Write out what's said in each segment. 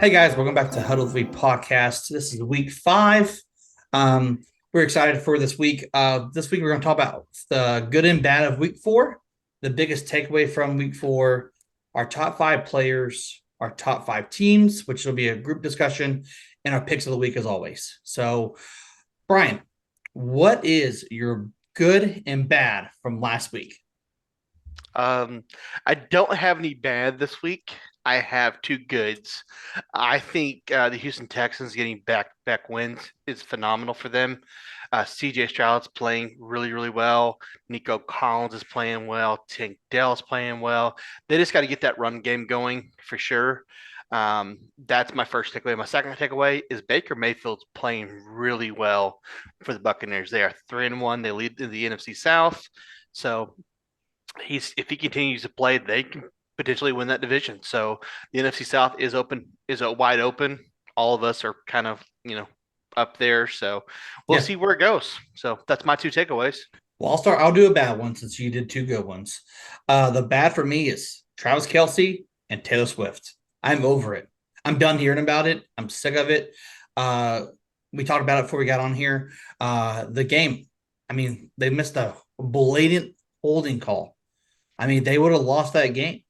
Hey guys, welcome back to Huddle Week podcast. This is week 5. We're excited for this week. This week we're going to talk about the good and bad of week 4, the biggest takeaway from week 4, our top 5 players, our top 5 teams, which will be a group discussion, and our picks of the week as always. So, Brian, what is your good and bad from last week? Um, I don't have any bad this week. I have two goods. I think the Houston Texans getting back wins is phenomenal for them. CJ Stroud's playing really well. Nico Collins is playing well. Tank Dell's playing well. They just got to get that run game going for sure. That's my first takeaway. My second takeaway is Baker Mayfield's playing really well for the Buccaneers. They are 3-1. They lead in the NFC South. So he's if he continues to play, they can potentially win that division. So the NFC South is open, is wide open. All of us are kind of up there. So we'll Yeah. see where it goes. So that's my two takeaways. Well, I'll start. I'll do a bad one since you did two good ones. The bad for me is Travis Kelsey and Taylor Swift. I'm over it. I'm done hearing about it. I'm sick of it. Uh, we talked about it before we got on here. The game. I mean, they missed a blatant holding call. I mean, they would have lost that game.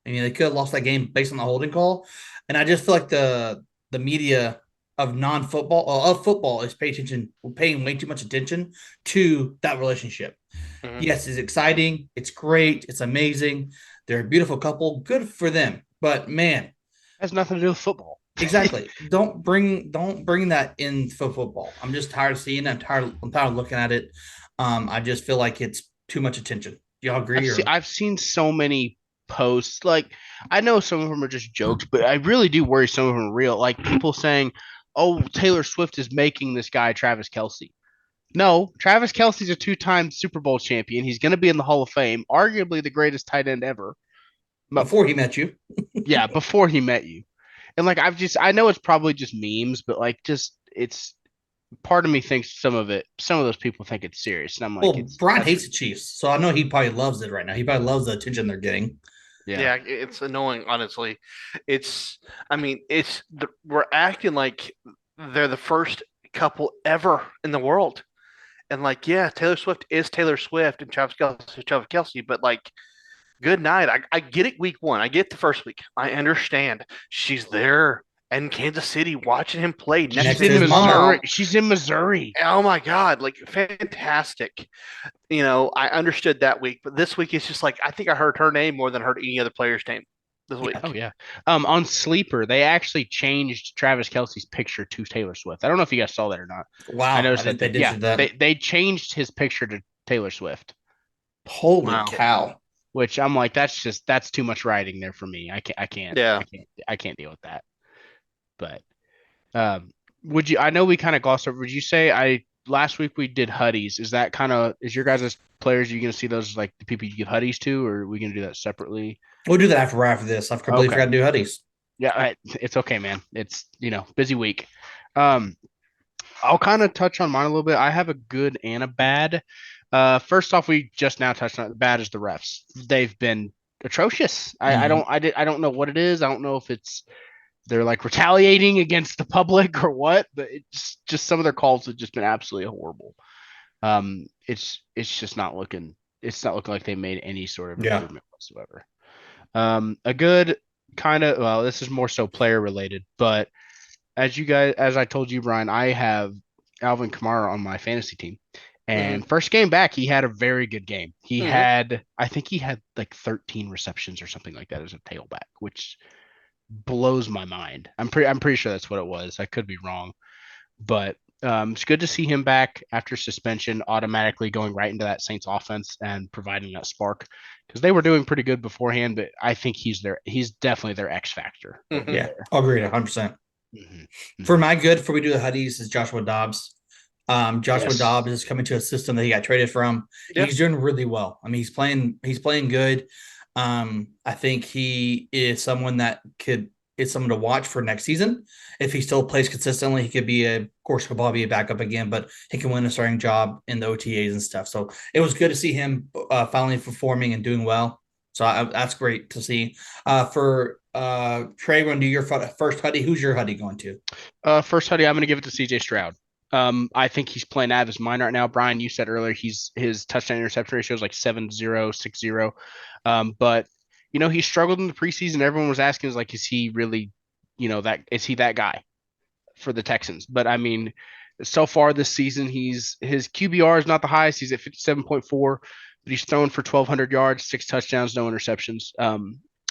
I mean, they could have lost that game based on the holding call. And I just feel like the media of non-football of football is paying way too much attention to that relationship. Mm-hmm. Yes, it's exciting, it's great, it's amazing. They're a beautiful couple, good for them. But man, Has nothing to do with football. exactly. Don't bring that in for football. I'm just tired of seeing it. I'm tired of looking at it. I just feel like it's too much attention. Do y'all agree or I've seen so many posts. Like, I know some of them are just jokes, but I really do worry some of them are real. Like people saying, "Oh, Taylor Swift is making this guy Travis Kelsey." No, Travis Kelsey's a two-time Super Bowl champion. He's going to be in the Hall of Fame, arguably the greatest tight end ever. But before he met you? yeah, before he met you. And like I know it's probably just memes, but like just it's part of me thinks some of those people think it's serious, and I'm like, Well, it's Brian that's hates the Chiefs, so I know he probably loves it right now. He probably loves the attention they're getting. yeah. Yeah, it's annoying, honestly. It's, I mean, we're acting like they're the first couple ever in the world. And like, yeah, Taylor Swift is Taylor Swift and Travis Kelce is Travis Kelce, but like, good night. I get it week one. I get the first week. I understand. She's there in Kansas City watching him play next Next She's to to in his his mom. Missouri. mom. She's in Missouri. Oh my God, like fantastic. I understood that week, but this week it's just like I think I heard her name more than I heard any other player's name this Yeah. Oh week. yeah. On Sleeper, they actually changed Travis Kelsey's picture to Taylor Swift. I don't know if you guys saw that or not. I Wow. I noticed didn't that they did yeah, do that. they changed his picture to Taylor Swift, Holy Wow. cow. which I'm like, that's too much writing there for me. Yeah. I can't deal with that. But would you? I know we kind of glossed over. Would you say I last week we did Huddies? Is that kind of is your guys' players? Are you gonna see those as, like the people you give Huddies to, or are we gonna do that separately? We'll do that after this. I've completely Okay. forgot to do hoodies. Yeah, it's okay, man. It's busy week. Um, I'll kind of touch on mine a little bit. I have a good and a bad. First off, we just now touched on it. The bad is the refs. They've been atrocious. Mhm. I don't know what it is. I don't know if it's they're like retaliating against the public or what, but it's just some of their calls have just been absolutely horrible. It's just not looking. It's not looking like they made any sort of Yeah. improvement whatsoever. A good kind of well, this is more so player related, but as I told you, Brian, I have Alvin Kamara on my fantasy team. Hmm. And first game back, he had a very good game. Hmm. I think he had like 13 receptions or something like that as a tailback, which blows my mind. I'm pretty sure that's what it was. I could be wrong, but it's good to see him back after suspension, automatically going right into that Saints offense and providing that spark because they were doing pretty good beforehand. But I think he's definitely their X factor over Hmm. Yeah. there. Agreed 100%. Hmm. For Hmm. my good, before we do the hoodies, is Joshua Dobbs. Joshua Yes. Dobbs is coming to a system that he got traded from. Yeah. He's doing really well. I mean, he's playing good. I think he is someone to watch for next season. If he still plays consistently, he could be of course, could probably be a backup again, but he can win a starting job in the OTAs and stuff. So it was good to see him finally performing and doing well. So that's great to see. For Trey, want to do your first Huddy? Who's your Huddy going to? First Huddy, I'm going to give it to CJ Stroud. I think he's playing out of his mind right now. Brian, you said earlier his touchdown interception ratio is like 7-0, 6-0. But he struggled in the preseason. Everyone was asking, like, is he really, is he that guy for the Texans? But I mean, so far this season, his QBR is not the highest. He's at 57.4, but he's thrown for 1,200 yards, 6 touchdowns, no interceptions.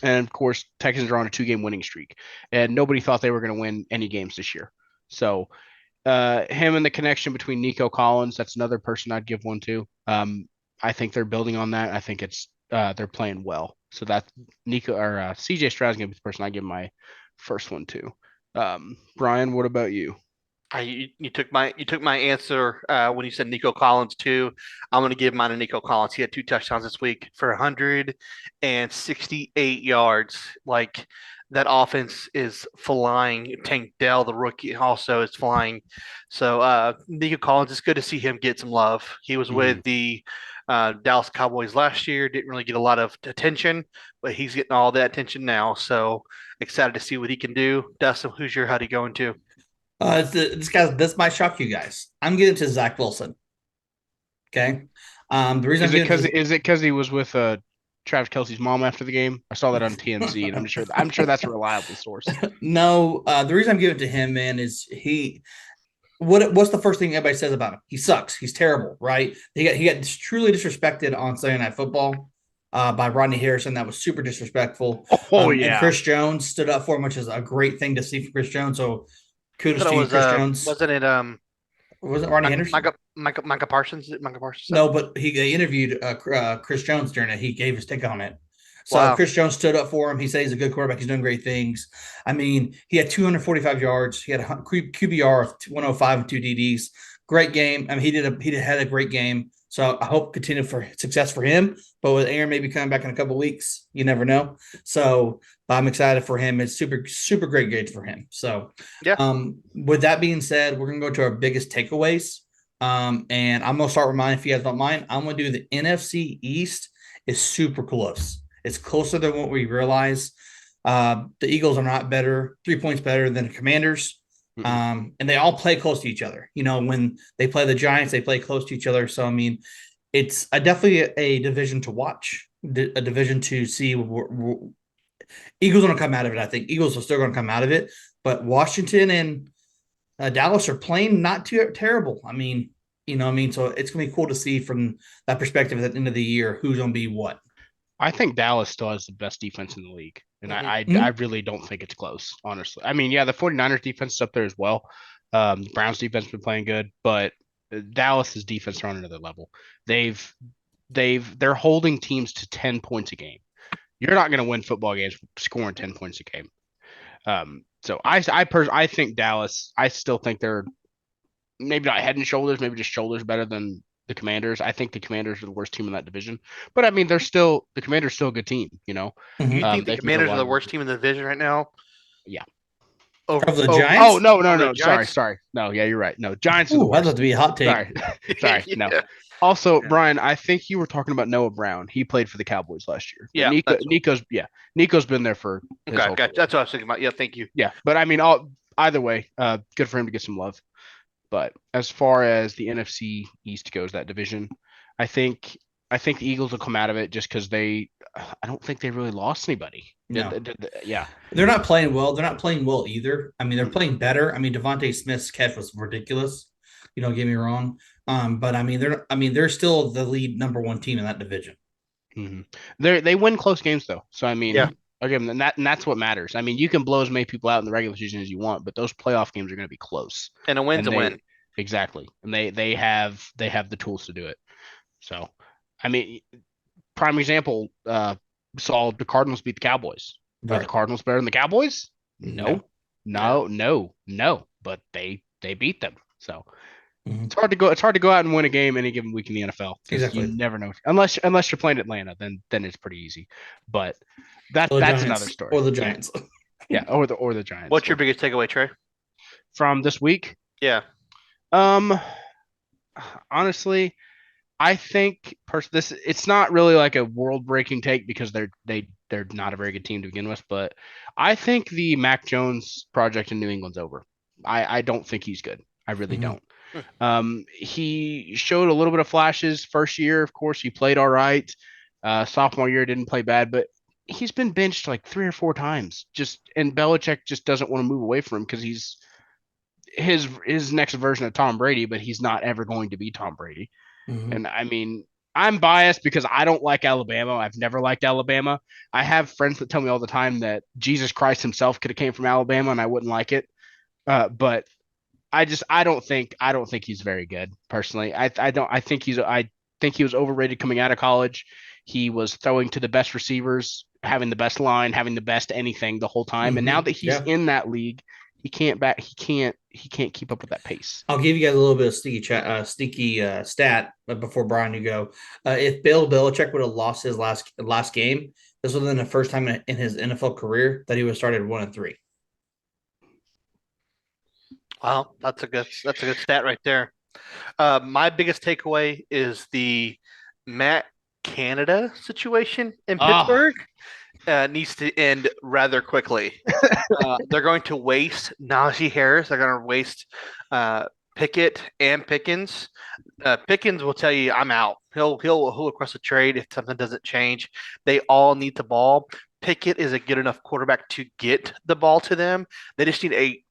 And of course, Texans are on a 2-game winning streak, and nobody thought they were going to win any games this year. So him and the connection between Nico Collins, that's another person I'd give one to. I think they're building on that. I think it's they're playing well. So that Nico or CJ Stroud's gonna be the person I give my first one to. Brian, what about you? You took my answer when you said Nico Collins too. I'm going to give mine to Nico Collins. He had 2 touchdowns this week for 168 yards. Like, that offense is flying. Tank Dell, the rookie, also is flying. So Nico Collins, it's good to see him get some love. He was with the Dallas Cowboys last year. Didn't really get a lot of attention, but he's getting all that attention now. So excited to see what he can do. Dustin, who's your Huddy going to? This might shock you guys. I'm getting to Zach Wilson. Okay. The reason Is it because he was with Travis Kelce's mom after the game? I saw that on TMZ, and I'm sure that's a reliable source. No, the reason I'm giving it to him, man, is what's the first thing everybody says about him? He sucks. He's terrible, right? He got truly disrespected on Sunday Night Football by Rodney Harrison. That was super disrespectful. And Chris Jones stood up for him, which is a great thing to see from Chris Jones. So kudos to you, Chris Jones. Wasn't it Rodney Henderson? Micah Parsons? Micah Parsons? No, but they interviewed Chris Jones during it. He gave his take on it. So Wow. Chris Jones stood up for him. He said he's a good quarterback. He's doing great things. I mean, he had 245 yards. He had a QBR of 105 and 2 DDs. Great game. I mean, he had a great game. So I hope continue for success for him. But with Aaron maybe coming back in a couple of weeks, you never know. So I'm excited for him. It's super great gauge for him. So yeah. With that being said, we're gonna go to our biggest takeaways. And I'm gonna start with mine if you guys don't mind. I'm gonna do the NFC East is super close. It's closer than what we realize. The Eagles are not better, 3 points better than the Commanders. And they all play close to each other. When they play the Giants, they play close to each other. So, I mean, it's definitely a division to watch, a division to see. Eagles are going to come out of it, I think. Eagles are still going to come out of it. But Washington and Dallas are playing not too terrible. I mean, so it's going to be cool to see from that perspective at the end of the year who's going to be what. I think Dallas still has the best defense in the league. And I really don't think it's close, honestly. I mean, yeah, the 49ers defense is up there as well. The Browns defense has been playing good, but Dallas's defense are on another level. They're holding teams to 10 points a game. You're not going to win football games scoring 10 points a game. So I think Dallas, I still think they're maybe not head and shoulders, maybe just shoulders better than the Commanders. I think the Commanders are the worst team in that division, but I mean, the Commanders still a good team, You think the Commanders are the worst team in the division right now? Yeah. Of the Giants? Oh, no. Sorry. No, yeah, you're right. No, Giants. Ooh, I'd love to be a hot take. Sorry. Yeah. No. Also, Brian, I think you were talking about Noah Brown. He played for the Cowboys last year. Yeah. Nico's been there for. Okay, gotcha. That's what I was thinking about. Yeah, thank you. Yeah, but I mean, either way, good for him to get some love. But as far as the NFC East goes, that division, I think the Eagles will come out of it just because I don't think they really lost anybody. No. Yeah. They're not playing well. They're not playing well either. I mean, they're playing better. I mean, Devontae Smith's catch was ridiculous. Get me wrong. But I mean, they're still the lead number 1 team in that division. Mm-hmm. They win close games though. So I mean, yeah. Again, and that's what matters. I mean, you can blow as many people out in the regular season as you want, but those playoff games are going to be close. And a win's a win. Exactly. And they have the tools to do it. So, I mean, prime example, saw the Cardinals beat the Cowboys. Right. Are the Cardinals better than the Cowboys? No. But they beat them. So it's hard to go out and win a game any given week in the NFL. Exactly. You never know. Unless you're playing Atlanta, then it's pretty easy. But that's Giants, another story. Or the Giants. Yeah, or the Giants. What's your biggest takeaway, Trey? From this week? Yeah. Honestly, I think this it's not really like a world breaking take because they're not a very good team to begin with, but I think the Mac Jones project in New England's over. I don't think he's good. I really Mhm. don't. He showed a little bit of flashes first year. Of course, he played all right. Sophomore year didn't play bad, but he's been benched like 3 or 4 times. And Belichick just doesn't want to move away from him because he's his next version of Tom Brady, but he's not ever going to be Tom Brady. Mhm. And I mean, I'm biased because I don't like Alabama. I've never liked Alabama. I have friends that tell me all the time that Jesus Christ himself could have came from Alabama and I wouldn't like it. But I don't think he's very good personally. I think he was overrated coming out of college. He was throwing to the best receivers, having the best line, having the best anything the whole time. And now Mhm. that he's Yeah. in that league, he can't keep up with that pace. I'll give you guys a little bit of sneaky stat before Brian you go. If Bill Belichick would have lost his last game, this would have been the first time in his NFL career that he would have started 1-3. Wow, that's a good stat right there. My biggest takeaway is the Matt Canada situation in Oh, Pittsburgh needs to end rather quickly. They're going to waste Najee Harris. They're going to waste uh, Pickett and Pickens. Pickens will tell you, "I'm out." He'll request a trade if something doesn't change. They all need the ball. Pickett is a good enough quarterback to get the ball to them. They just need a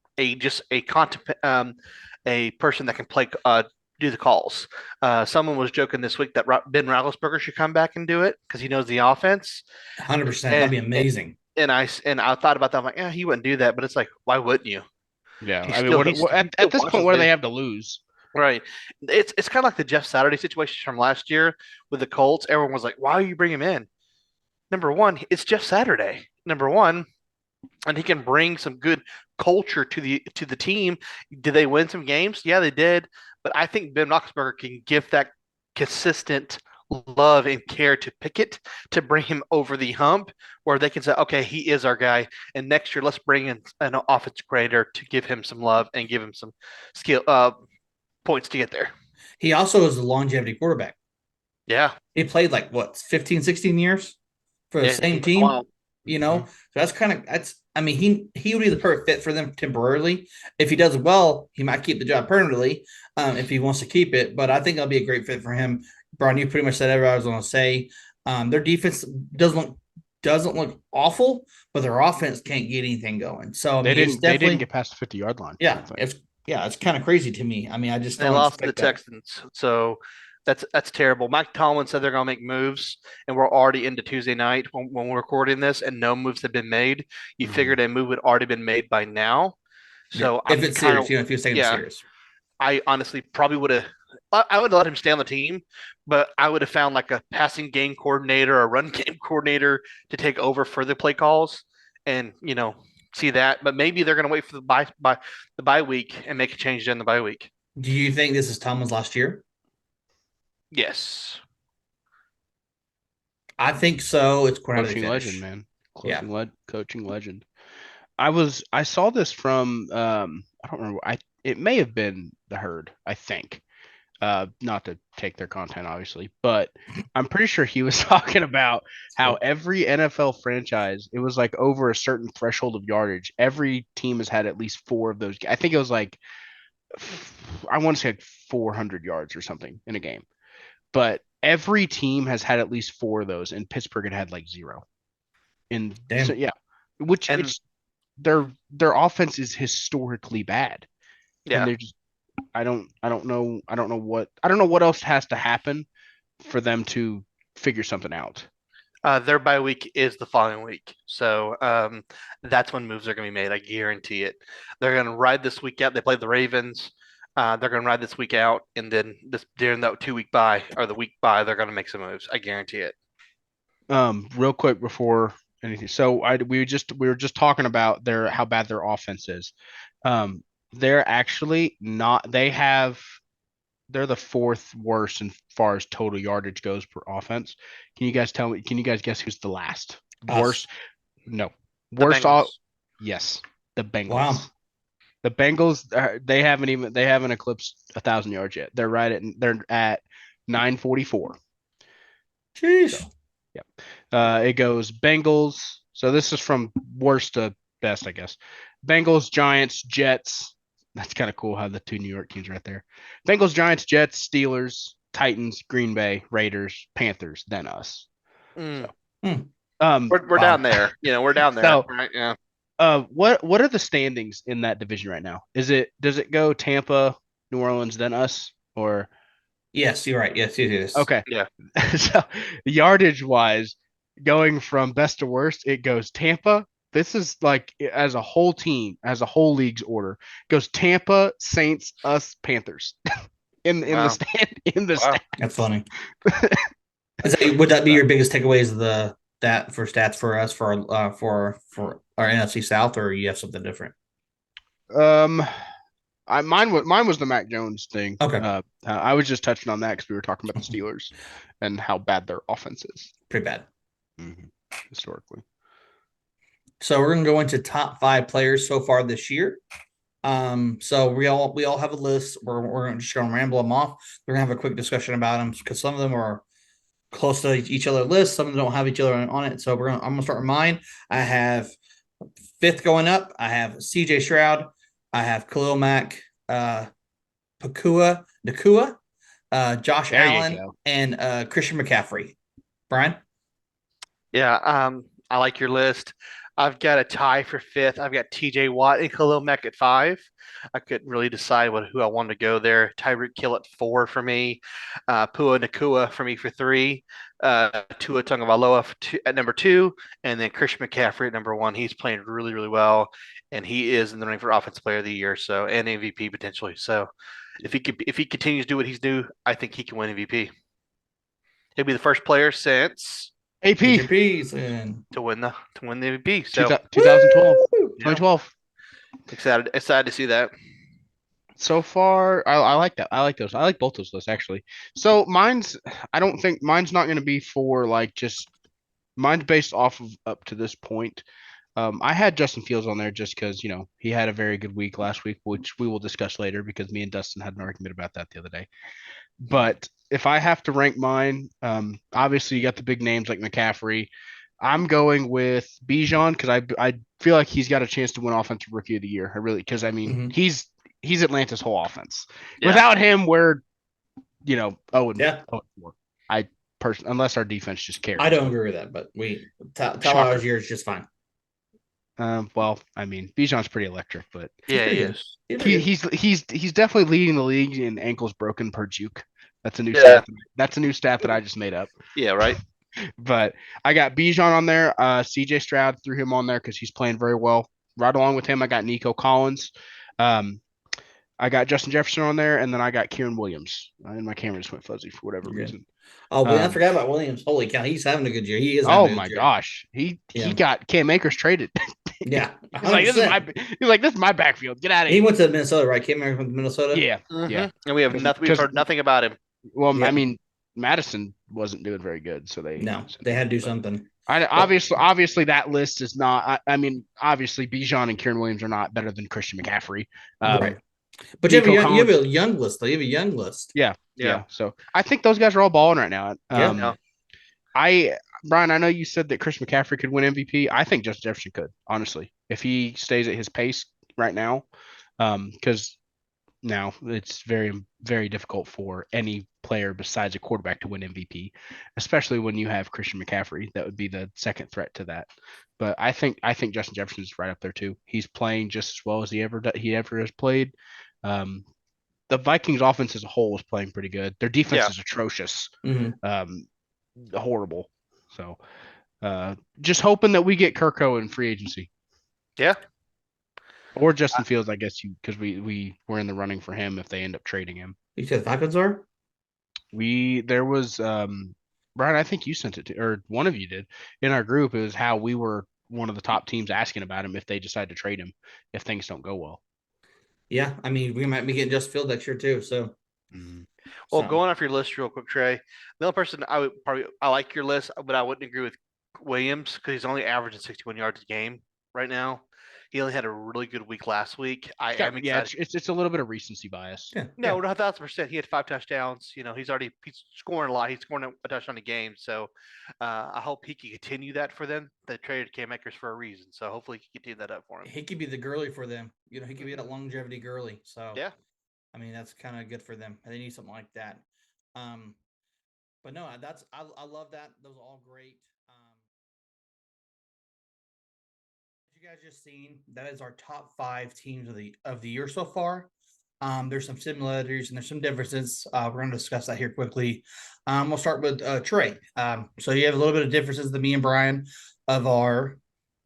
person that can play do the calls. Someone was joking this week that Ben Roethlisberger should come back and do it because he knows the offense. 100%. That'd And be amazing. and I thought about that. I'm like, yeah, he wouldn't do that. But it's like, why wouldn't you? yeah. He I mean, still he's he at still this wants point, us what do to they have to lose? right. It's kind of like the Jeff Saturday situation from last year with the Colts. Everyone was like, why are you bringing him in? Number one, it's Jeff Saturday. Number one, and he can bring some good culture to the team. Did they win some games? Yeah, they did. But I think Ben Roethlisberger can give that consistent love and care to Pickett to bring him over the hump, where they can say, okay, he is our guy, and next year let's bring in an offense creator to give him some love and give him some skill points to get there. He also is a longevity quarterback. Yeah, He played like what 15, 16 years for the yeah, same he's been a team, while. so that's I mean, he would be the perfect fit for them temporarily. If he does well, he might keep the job permanently, if he wants to keep it. But I think it'll be a great fit for him. Brian, you pretty much said everything I was going to say. Their defense doesn't look awful, but their offense can't get anything going. So I They mean, it's didn't definitely get past the 50-yard line. I yeah, don't think. it's kind of crazy to me. I mean, I just They don't lost to the expect that. Texans, so that's terrible. Mike Tomlin said they're going to make moves, and we're already into Tuesday night when we're recording this, and no moves have been made. You Mhm. figured a move had already been made by now, Yeah, so if I'm it's kind of serious, if you're taking it yeah. serious. I honestly probably would have. I would let him stay on the team, but I would have found like a passing game coordinator, a run game coordinator to take over for the play calls, and see that. But maybe they're going to wait for the bye week and make a change in the bye week. Do you think this is Tomlin's last year? Yes. I think so. It's where do they Coaching legend, finish? man. Yeah. Coaching legend. I saw this from I don't remember. I It may have been the Herd, I think. Not to take their content obviously, but I'm pretty sure he was talking about how every NFL franchise, it was like over a certain threshold of yardage, every team has had at least four of those. I think it was like I want to say like 400 yards or something in a game. But every team has had at least four of those, and Pittsburgh had like zero. And so Damn. yeah, which And it's their offense is historically bad, and yeah, they're just I don't know what else has to happen for them to figure something out. their bye week is the following week, so that's when moves are going to be made. I guarantee it. They're going to ride this week out. They play the Ravens. They're going to ride this week out, and then this during that 2 week bye or the week bye, they're going to make some moves. I guarantee it. Real quick before anything, so we were just talking about their how bad their offense is. They're actually not. They're the fourth worst as far as total yardage goes per offense. Can you guys tell me? Can you guys guess who's the last Us. worst? No, The worst. All Bengals. yes, the Bengals. Wow. The Bengals. They haven't eclipsed 1,000 yards yet. They're at 944. Jeez. It goes Bengals. So this is from worst to best, I guess. Bengals, Giants, Jets. That's kind of cool how the two New York teams are right there. Bengals, Giants, Jets, Steelers, Titans, Green Bay, Raiders, Panthers, then us. Mm. We're We're down there. We're down there. So- Right? Yeah. What are the standings in that division right now? Does it go Tampa, New Orleans, then us, or Yes, you're right. Yes, it is. okay? Yeah. So yardage wise, going from best to worst, it goes Tampa. This is like as a whole team, as a whole league's order, goes Tampa, Saints, us, Panthers. in the Wow. stand in the Wow. stand. That's funny. Would that be your biggest takeaways of that for stats for us for our NFC South, or you have something different? Mine was the Mac Jones thing. Okay. I was just touching on that because we were talking about the Steelers and how bad their offense is Pretty bad. historically. So we're gonna go into top 5 players so far this year. So we all have a list. We're just gonna ramble them off. We're gonna have a quick discussion about them because some of them are close to each other list. Some of them don't have each other on it. So I'm gonna start with mine. I have 5th going up. I have CJ Stroud. I have Khalil Mack, Nakua, Josh There you Allen, go. and Christian McCaffrey. Brian? Yeah. I like your list. I've got a tie for 5th. I've got TJ Watt and Khalil Mack at 5. I couldn't really decide who I wanted to go there. Tyreek Hill at 4 for me. Pua Nakua for me for 3. Tua Tagovailoa at number 2, and then Christian McCaffrey at number 1. He's playing really, really well, and he is in the running for Offensive Player of the Year, so and MVP potentially. So if he continues to do what he's doing, I think he can win MVP. He'll be the first player since AP GPs and to win the MVP. So 2012, Woo! 2012. excited to see that. So far, I like that. I like those. I like both those lists actually. So I don't think mine's not going to be for like just mine's based off of up to this point. I had Justin Fields on there just because he had a very good week last week, which we will discuss later because me and Dustin had an argument about that the other day. But if I have to rank mine, obviously you got the big names like McCaffrey. I'm going with Bijan because I feel like he's got a chance to win Offensive Rookie of the Year. I really because I mean he's Atlanta's whole offense. Yeah. Without him, we're 0-4. Yeah. Unless our defense just cares. I don't agree with that, but Tyler's year is just fine. Well, I mean, Bijan's pretty electric, but Yeah, he is. he's definitely leading the league in ankles broken per juke. That's a new Yeah. stat. That's a new stat that I just made up. Yeah, right. But I got Bijan on there. CJ Stroud threw him on there because he's playing very well. Right along with him, I got Nico Collins. I got Justin Jefferson on there, and then I got Kieran Williams. And my camera just went fuzzy for whatever reason. Oh, I forgot about Williams. Holy cow, he's having a good year. He is. Oh my gosh, he got Cam Akers traded. Yeah, he's like, this is my backfield. Get out of here. He went to Minnesota, right? Came from Minnesota. Yeah, yeah. And we have nothing. We've heard nothing about him. Well, Yeah. I mean, Madison wasn't doing very good, so they had to do something. Obviously that list is not. I mean, obviously Bijan and Kieran Williams are not better than Christian McCaffrey. Right. But you Nico have a young list. Though. You have a young list. Yeah. So I think those guys are all balling right now. Yeah. Brian, I know you said that Chris McCaffrey could win MVP. I think Justin Jefferson could, honestly, if he stays at his pace right now. Because now it's very, very difficult for any player besides a quarterback to win MVP, especially when you have Christian McCaffrey. That would be the second threat to that. But I think Justin Jefferson is right up there too. He's playing just as well as he ever has played. The Vikings offense as a whole is playing pretty good. Their defense is atrocious. Horrible. So just hoping that we get Kirko in free agency. Yeah. Or Justin Fields, I guess because we were in the running for him if they end up trading him. You said the Falcons are? There was Brian, I think you sent it to, or one of you did in our group. It was how we were one of the top teams asking about him if they decide to trade him if things don't go well. Yeah, I mean, we might be getting Justin Fields next year too. So, Well, going off your list real quick, Trey. The only person I like your list, but I wouldn't agree with Williams because he's only averaging 61 yards a game right now. He only had a really good week last week. I Yeah, am excited. it's a little bit of recency bias. Yeah. No, Yeah. 1,000%. He had 5 touchdowns. He's scoring a lot. He's scoring a touchdown a game. So I hope he can continue that for them. They traded Cam Akers for a reason. So hopefully he can continue that up for him. He could be the girly for them. He could be that longevity girly. So Yeah. I mean, that's kind of good for them. They need something like that. But no, I love that. Those are all great. You guys just seen that is our top 5 teams of the year so far. There's some similarities and there's some differences. We're going to discuss that here quickly. We'll start with Trey. So you have a little bit of differences than me and Brian of our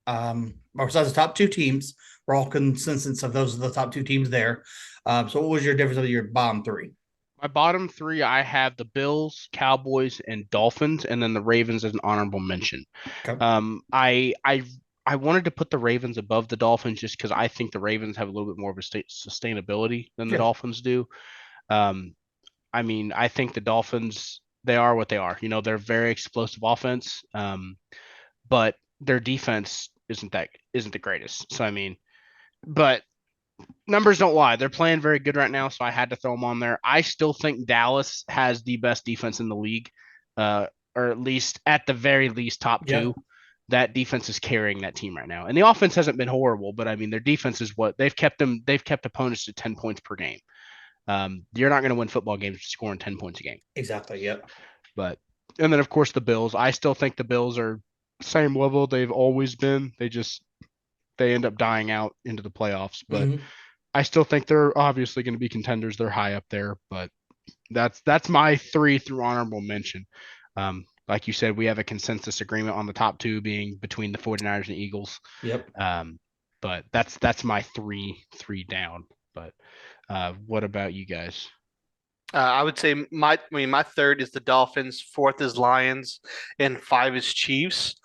besides the top 2 teams. We're all consensus of those are the top 2 teams there. So what was your difference of your bottom 3? My bottom 3, I have the Bills, Cowboys, and Dolphins, and then the Ravens as an honorable mention. Okay. I wanted to put the Ravens above the Dolphins just because I think the Ravens have a little bit more of a sustainability than the Dolphins do. I mean, I think the Dolphins, they are what they are. They're very explosive offense, but their defense isn't the greatest. So I mean, but numbers don't lie. They're playing very good right now, so I had to throw them on there. I still think Dallas has the best defense in the league, or at least at the very least top 2. That defense is carrying that team right now, and the offense hasn't been horrible, but I mean their defense is what they've kept opponents to 10 points per game. You're not going to win football games scoring 10 points a game. Exactly. Yep. And then of course the Bills. I still think the Bills are same level they've always been. They end up dying out into the playoffs, but I still think they're obviously going to be contenders. They're high up there, but that's my 3 through honorable mention. Like you said, we have a consensus agreement on the top 2 being between the 49ers and Eagles. Yep. But that's my 3 down. But what about you guys? I would say my 3rd is the Dolphins, 4th is Lions, and 5 is Chiefs.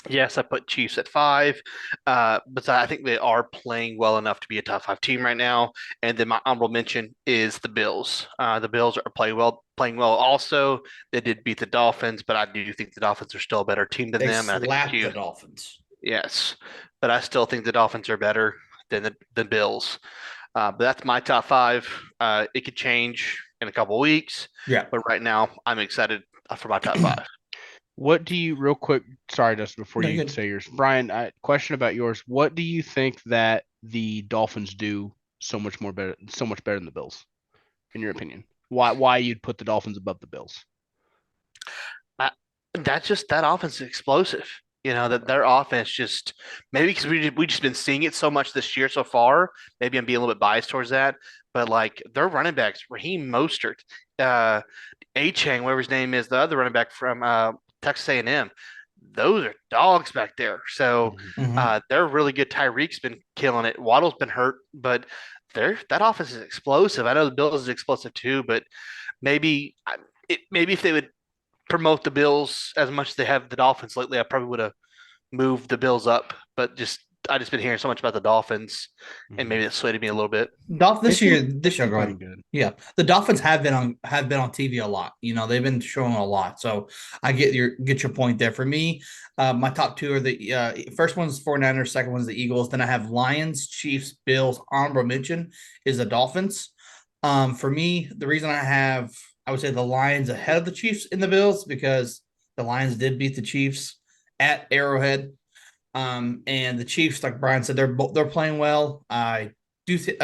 Yes, I put Chiefs at 5, but I think they are playing well enough to be a top 5 team right now. And then my honorable mention is the Bills. The Bills are playing well. Also, they did beat the Dolphins, but I do think the Dolphins are still a better team than them. And I think the Dolphins. Yes, but I still think the Dolphins are better than the Bills. But that's my top 5. It could change in a couple weeks. Yeah. But right now, I'm excited for my top 5. What do you, real quick, sorry, Dustin, before you say yours, Brian, question about yours. What do you think that the Dolphins do so much better than the Bills, in your opinion? Why you'd put the Dolphins above the Bills? That's just that offense is explosive. That their offense just maybe because we just been seeing it so much this year so far. Maybe I'm being a little bit biased towards that, but like their running backs, Raheem Mostert, Achane, whatever his name is, the other running back from Texas A&M. Those are dogs back there. So they're really good. Tyreek's been killing it. Waddle's been hurt, but that offense is explosive. I know the Bills is explosive too, but maybe if they would promote the Bills as much as they have the Dolphins lately, I probably would have moved the Bills up. But I just been hearing so much about the Dolphins, and maybe that swayed me a little bit. This year, going good. Yeah, the Dolphins have been on TV a lot. They've been showing a lot. So I get your point there. For me, my top 2 are the first one's 49ers, second one's the Eagles. Then I have Lions, Chiefs, Bills. Honorable mention is the Dolphins. For me, the reason I would say the Lions ahead of the Chiefs in the Bills because the Lions did beat the Chiefs at Arrowhead. And the Chiefs, like Brian said, they're playing well. I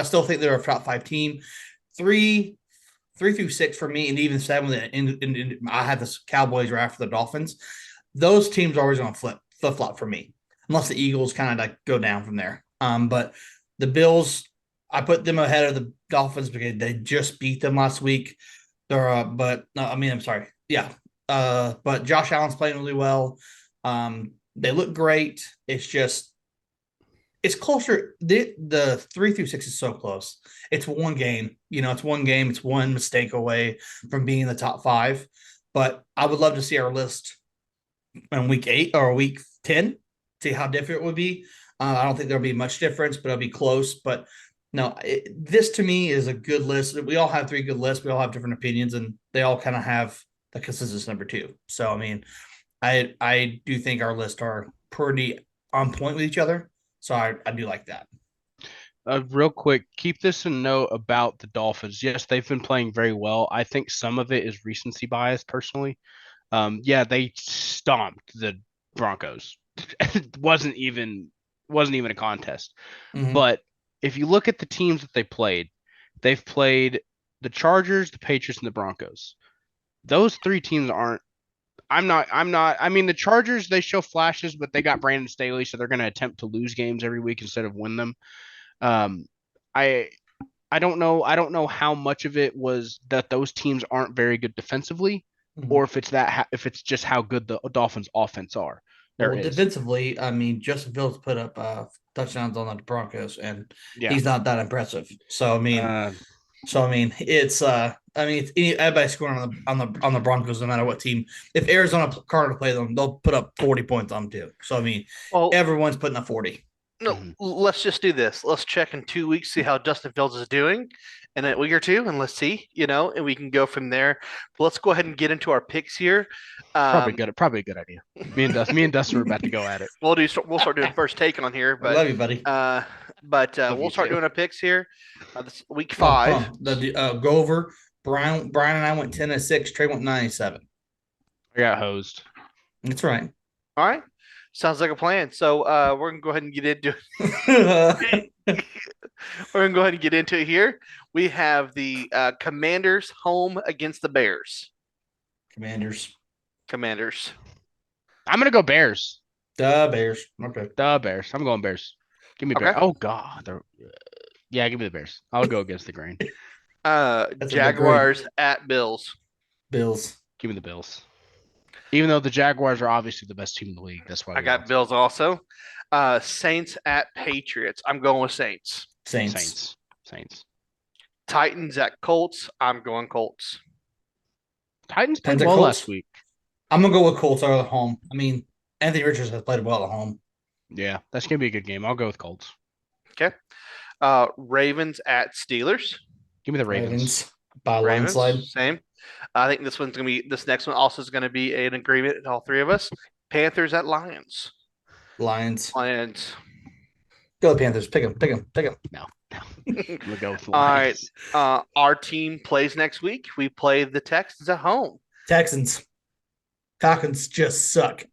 still think they're a top 5 team. 3 through 6 for me, and even 7. And I had the Cowboys right after the Dolphins. Those teams are always going to flip flop for me, unless the Eagles kind of like go down from there. But the Bills, I put them ahead of the Dolphins because they just beat them last week. But Josh Allen's playing really well. They look great. It's closer. The 3 through 6 is so close. It's one game. It's one game. It's one mistake away from being in the top 5. But I would love to see our list in week 8 or week 10, see how different it would be. I don't think there'll be much difference, but it'll be close. But no, this to me is a good list. We all have 3 good lists. We all have different opinions, and they all kind of have the consensus number 2. So, I mean, I do think our lists are pretty on point with each other. So I do like that. Real quick, keep this in note about the Dolphins. Yes, they've been playing very well. I think some of it is recency bias, personally. Yeah, they stomped the Broncos. It wasn't even a contest. Mhm. But if you look at the teams that they've played the Chargers, the Patriots, and the Broncos. Those three teams aren't. I'm not. I mean, the Chargers, they show flashes, but they got Brandon Staley, so they're going to attempt to lose games every week instead of win them. Um, I I don't know. I don't know how much of it was that those teams aren't very good defensively, Mhm. or if it's just how good the Dolphins' offense are. There Well, is. defensively, I mean, Justin Fields put up touchdowns on the Broncos, and Yeah. he's not that impressive. Uh, So I mean, everybody scoring on the Broncos, no matter what team. If Arizona Cardinals play them, they'll put up 40 points on them too. So I mean, Well, everyone's putting up 40. no, mhm. let's just do this. Let's check in 2 weeks, see how Justin Fields is doing in a week or two, and let's see, and we can go from there. But let's go ahead and get into our picks here. Probably Um, good. Probably a good idea. Me and Dustin were about to go at it. we'll start doing first take on here, I love you, buddy. Love we'll you start too. doing our picks here. This week Oh, 5. go over. Brian and I went 10-6. Trey went 9-7. I got hosed. That's right. All right, sounds like a plan. So we're gonna go ahead and get into it here. We have the Commanders home against the Bears. Commanders. Commanders. I'm gonna go Bears. The Bears. Okay. The Bears. I'm going Bears. Give me Okay. Bears. Oh God. Yeah, give me the Bears. I'll go against the grain. a good Jaguars at Bills. Bills. Give me the Bills. Even though the Jaguars are obviously the best team in the league, that's why I got Bills also. Saints at Patriots. I'm going with Saints. Saints. Saints. Titans at Colts. I'm going Colts. Titans played Titans at well Colts? last week. I'm gonna go with Colts at home. I mean, Anthony Richards has played well at home. Yeah, that's gonna be a good game. I'll go with Colts. Okay. Ravens at Steelers. Give me the Ravens. By a Ravens, landslide. same. I think this next one also is gonna be an agreement, all three of us. Panthers at Lions. Lions. Lions. Go Panthers. Pick them. Pick them. Pick them. No. I'm gonna go with All right. Lions. Our team plays next week. We play the Texans at home. Texans. Falcons just suck.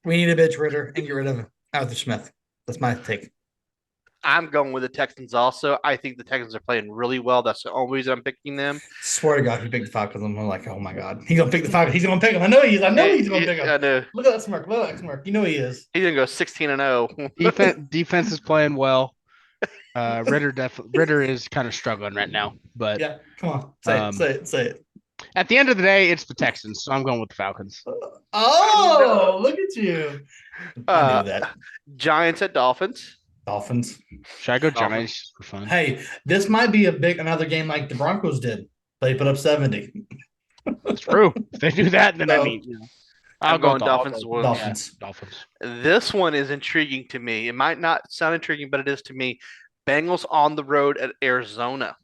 We need a bitch Ritter and get rid of Arthur Smith. That's my take. I'm going with the Texans also. I think the Texans are playing really well. That's the only reason I'm picking them. Swear to God, he picked the Falcons. I'm like, oh my God, he's gonna pick the Falcons. He's gonna pick him. I know he is. I know he's gonna pick him. I know. Look at that smirk. Look at that smirk. You know he is. He's gonna go 16-0. Defense is playing well. Ritter is kind of struggling right now, but Yeah, come on, say it. At the end of the day, it's the Texans, so I'm going with the Falcons. Oh, look at you! I knew that. Giants at Dolphins. Dolphins. Should I go Dolphins. Giants for fun? Hey, this might be another game like the Broncos did. They put up 70. That's true. If they do that, then I No. mean, I'm go going Dolphins as well. Dolphins. Dolphins. This one is intriguing to me. It might not sound intriguing, but it is to me. Bengals on the road at Arizona.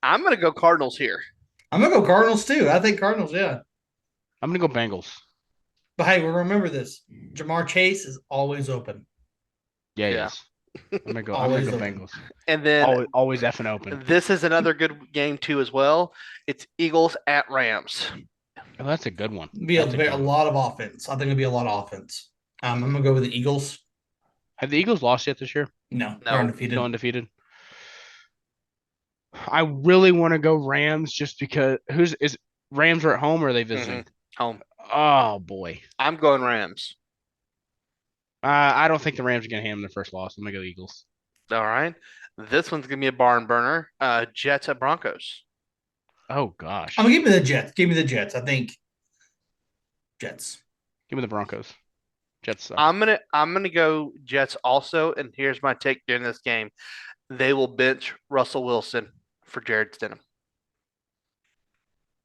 I'm gonna go Cardinals here. I'm gonna go Cardinals too. I think Cardinals, yeah. I'm gonna go Bengals. But hey, remember this: Jamar Chase is always open. Yeah, Yeah. yes. I'm gonna go Always open. Bengals. And then Always effing open. this is another good game too as well. It's Eagles at Rams. Oh, that's a good one. Be That's a lot of offense. I think it'll be a lot of offense. I'm gonna go with the Eagles. Have the Eagles lost yet this year? No, No. they're undefeated. Still undefeated. I really want to go Rams just because Rams are at home or are they visiting? Home. Oh boy. I'm going Rams. I don't think the Rams are gonna hand them their first loss. I'm gonna go Eagles. All right. This one's gonna be a barn burner. Jets at Broncos. Oh gosh. I'm gonna give me the Jets. Give me the Jets. I think Jets. Give me the Broncos. Jets suck. I'm gonna go Jets also, and here's my take during this game. They will bench Russell Wilson for Jared Stidham.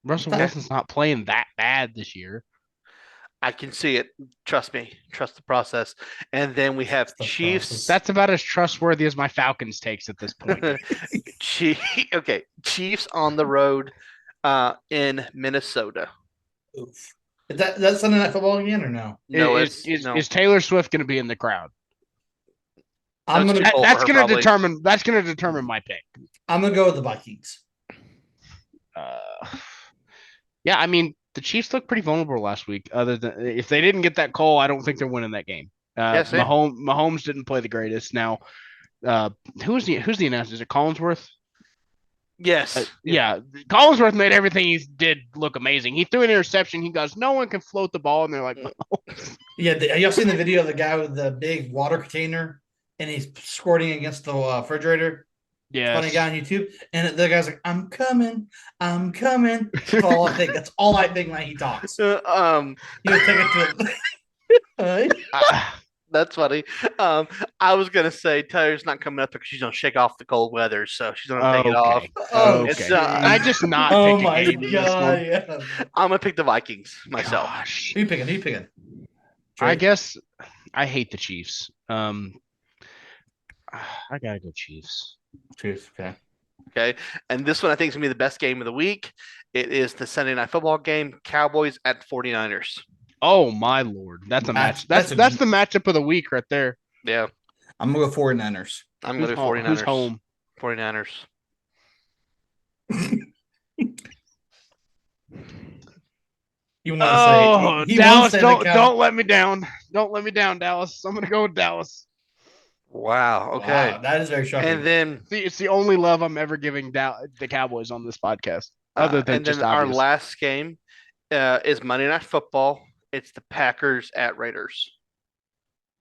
Russell that- Wilson's not playing that bad this year. I can see it. Trust me. Trust the process. And then we have The Chiefs. process. That's about as trustworthy as my Falcons takes at this point. Chiefs on the road in Minnesota. Oof. Is that Sunday Night Football again or no? No, Is Taylor Swift going to be in the crowd? I'm That's gonna too cold. That's for her, going to probably. determine. That's going to determine my pick. I'm gonna go with the Vikings. Yeah, I mean the Chiefs looked pretty vulnerable last week. Other than if they didn't get that call, I don't think they're winning that game. Same. Mahomes didn't play the greatest. Now, who's the announcer? Is it Collinsworth? Yes. Yeah, Collinsworth made everything he did look amazing. He threw an interception. He goes, "No one can float the ball," and they're like, Yeah, y'all seen the video of the guy with the big water container and he's squirting against the refrigerator? "Yeah, Funny guy on YouTube, and the guy's like, "I'm coming, I'm coming." That's all I think. That's all I think when he talks. He was taking to. That's funny. I was gonna say Taylor's not coming up because she's gonna shake off the cold weather, so she's gonna take it off. Oh, okay. It's, I just not. Oh pick a my game in this one? god! Yeah. I'm gonna pick the Vikings myself. Gosh. Who you picking? Who you picking? I Trey? guess I hate the Chiefs. I gotta go Chiefs. Chiefs. Okay. Okay, and this one I think is gonna be the best game of the week. It is the Sunday Night Football game, Cowboys at 49ers. Oh my lord, that's a match. That's That's a- the matchup of the week right there. Yeah, I'm gonna go 49ers. I'm gonna Who's do home? 49ers. Who's home? 49ers. You want to Oh, say he Dallas! won't say the Don't let me down. Don't let me down, Dallas. I'm gonna go with Dallas. Wow. Okay. Wow, that is very shocking. And then It's the only love I'm ever giving the Cowboys on this podcast, other than and just then our obvious. last game is Monday Night Football. It's the Packers at Raiders.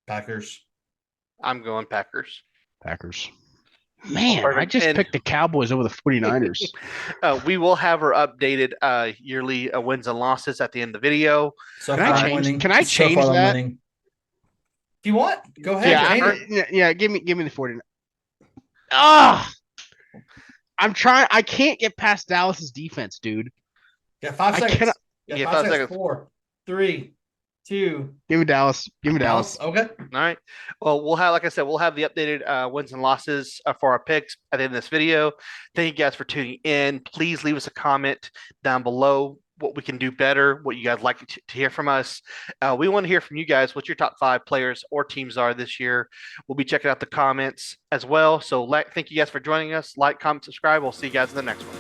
Packers. I'm going Packers. Packers. Man, I Perfect. just And- picked the Cowboys over the 49ers. We will have our updated yearly wins and losses at the end of the video. So Can I far, I'm change- winning. can I So change far, I'm that? winning. If you want, go ahead. yeah, change it. yeah, give me the 49ers. Ah, I'm trying. I can't get past Dallas's defense, dude. You got 5 I seconds. cannot- You got Yeah, 5 5 seconds. seconds. 4, 3, 2. Give me Dallas. Give me Dallas. Okay. All right. Well, we'll have, like I said, we'll have the updated wins and losses for our picks at the end of this video. Thank you guys for tuning in. Please leave us a comment down below what we can do better, what you guys like to hear from us. We want to hear from you guys what your top 5 players or teams are this year. We'll be checking out the comments as well. So thank you guys for joining us. Like, comment, subscribe. We'll see you guys in the next one.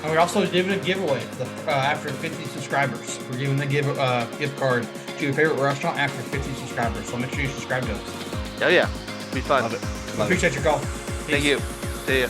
And we're also giving a giveaway after 50 subscribers. We're giving the gift card to your favorite restaurant after 50 subscribers. So make sure you subscribe to us. Oh, yeah. Be fun. Love it. Appreciate your call. Thank Peace. you. See ya.